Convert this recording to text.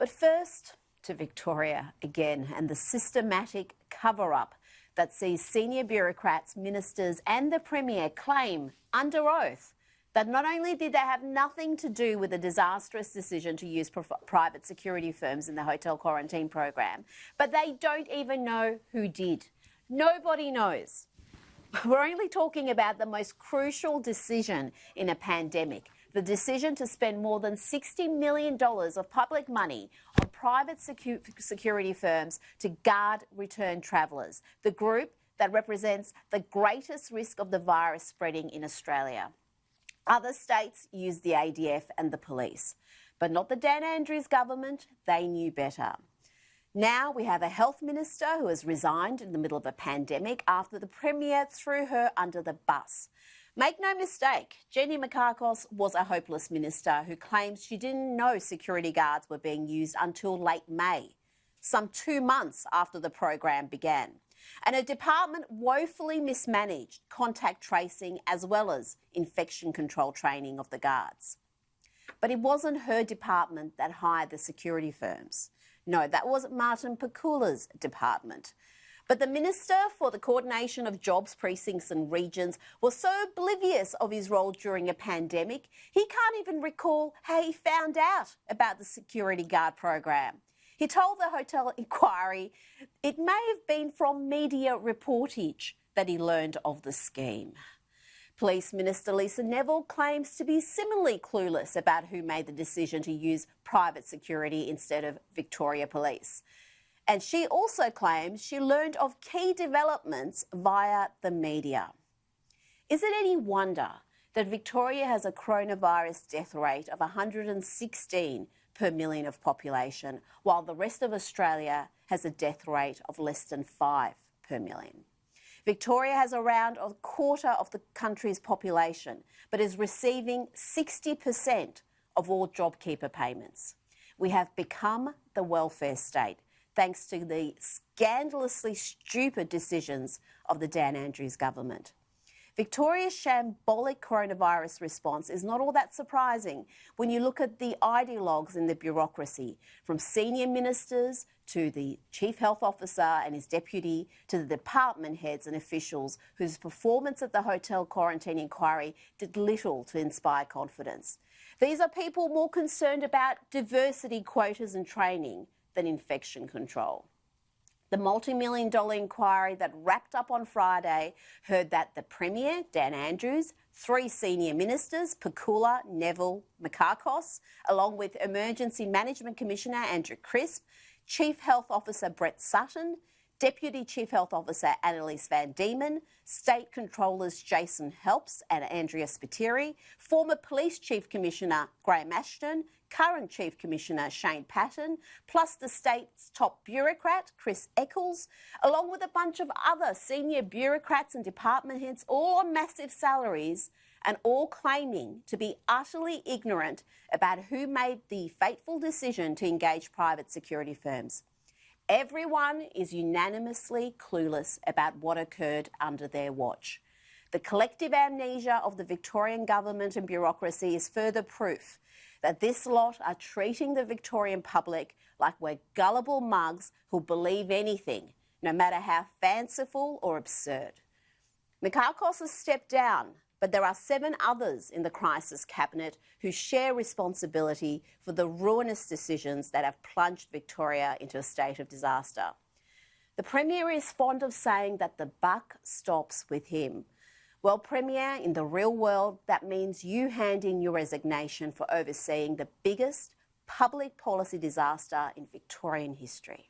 But first, to Victoria again and the systematic cover-up that sees senior bureaucrats, ministers and the Premier claim under oath that not only did they have nothing to do with the disastrous decision to use private security firms in the hotel quarantine program, but they don't even know who did. Nobody knows. We're only talking about the most crucial decision in a pandemic, the decision to spend more than $60 million of public money on private security firms to guard returned travellers, the group that represents the greatest risk of the virus spreading in Australia. Other states use the ADF and the police, but not the Dan Andrews government. They knew better. Now we have a health minister who has resigned in the middle of a pandemic after the Premier threw her under the bus. Make no mistake, Jenny Mikakos was a hopeless minister who claims she didn't know security guards were being used until late May, some 2 months after the program began. And her department woefully mismanaged contact tracing as well as infection control training of the guards. But it wasn't her department that hired the security firms. No, that was Martin Pakula's department. But the Minister for the Coordination of Jobs, Precincts and Regions was so oblivious of his role during a pandemic, he can't even recall how he found out about the security guard program. He told the Hotel Inquiry it may have been from media reportage that he learned of the scheme. Police Minister Lisa Neville claims to be similarly clueless about who made the decision to use private security instead of Victoria Police. And she also claims she learned of key developments via the media. Is it any wonder that Victoria has a coronavirus death rate of 116 per million of population, while the rest of Australia has a death rate of less than 5 per million? Victoria has around a quarter of the country's population, but is receiving 60% of all JobKeeper payments. We have become the welfare state, thanks to the scandalously stupid decisions of the Dan Andrews government. Victoria's shambolic coronavirus response is not all that surprising when you look at the ideologues in the bureaucracy, from senior ministers to the Chief Health Officer and his deputy to the department heads and officials whose performance at the Hotel Quarantine Inquiry did little to inspire confidence. These are people more concerned about diversity quotas and training than infection control. The multi-million-dollar inquiry that wrapped up on Friday heard that the Premier, Dan Andrews, 3 senior ministers, Pakula, Neville, Mikakos, along with Emergency Management Commissioner Andrew Crisp, Chief Health Officer Brett Sutton, Deputy Chief Health Officer Annalise Van Diemen, State Controllers Jason Helps and Andrea Spiteri, former Police Chief Commissioner Graham Ashton, current Chief Commissioner Shane Patton, plus the state's top bureaucrat Chris Eccles, along with a bunch of other senior bureaucrats and department heads, all on massive salaries and all claiming to be utterly ignorant about who made the fateful decision to engage private security firms. Everyone is unanimously clueless about what occurred under their watch. The collective amnesia of the Victorian government and bureaucracy is further proof that this lot are treating the Victorian public like we're gullible mugs who'll believe anything, no matter how fanciful or absurd. Mikakos has stepped down, but there are 7 others in the crisis cabinet who share responsibility for the ruinous decisions that have plunged Victoria into a state of disaster. The Premier is fond of saying that the buck stops with him. Well, Premier, in the real world, that means you hand in your resignation for overseeing the biggest public policy disaster in Victorian history.